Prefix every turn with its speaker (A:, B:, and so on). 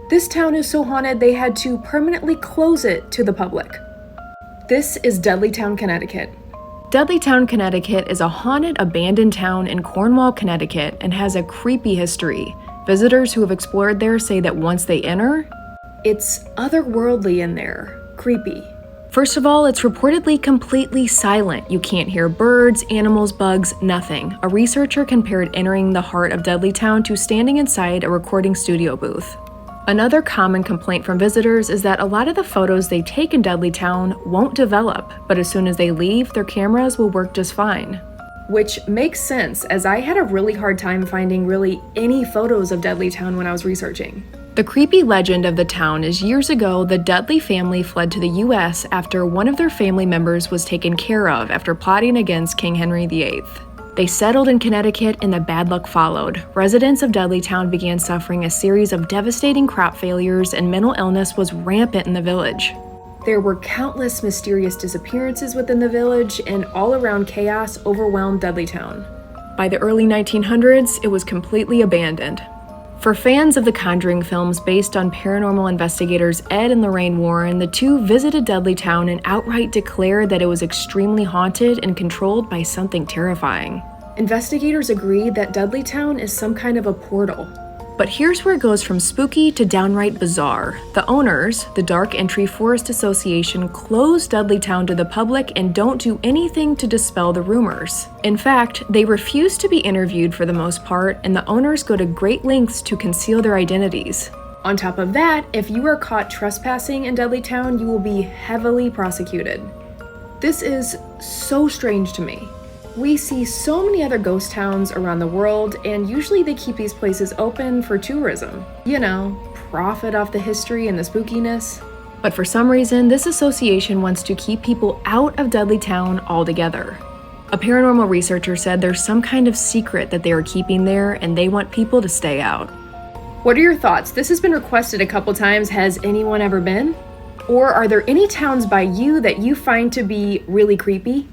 A: This town is so haunted they had to permanently close it to the public. This is Dudleytown, Connecticut. Dudleytown, Connecticut is a haunted, abandoned town in Cornwall, Connecticut, and has a creepy history. Visitors who have explored there say that once they enter, it's otherworldly in there. Creepy. First of all, it's reportedly completely silent. You can't hear birds, animals, bugs, nothing. A researcher compared entering the heart of Dudleytown to standing inside a recording studio booth. Another common complaint from visitors is that a lot of the photos they take in Dudleytown won't develop, but as soon as they leave, their cameras will work just fine. Which makes sense, as I had a really hard time finding really any photos of Dudleytown when I was researching. The creepy legend of the town is years ago, the Dudley family fled to the US after one of their family members was taken care of after plotting against King Henry VIII. They settled in Connecticut and the bad luck followed. Residents of Dudleytown began suffering a series of devastating crop failures and mental illness was rampant in the village. There were countless mysterious disappearances within the village, and all-around chaos overwhelmed Dudleytown. By the early 1900s, it was completely abandoned. For fans of the Conjuring films based on paranormal investigators Ed and Lorraine Warren, the two visited Dudleytown and outright declared that it was extremely haunted and controlled by something terrifying. Investigators agreed that Dudleytown is some kind of a portal. But here's where it goes from spooky to downright bizarre. The owners, the Dark Entry Forest Association, closed Dudleytown to the public and don't do anything to dispel the rumors. In fact, they refuse to be interviewed for the most part, and the owners go to great lengths to conceal their identities. On top of that, if you are caught trespassing in Dudleytown, you will be heavily prosecuted. This is so strange to me. We see so many other ghost towns around the world, and usually they keep these places open for tourism. You know, profit off the history and the spookiness. But for some reason, this association wants to keep people out of Dudleytown altogether. A paranormal researcher said there's some kind of secret that they are keeping there, and they want people to stay out. What are your thoughts? This has been requested a couple times. Has anyone ever been? Or are there any towns by you that you find to be really creepy?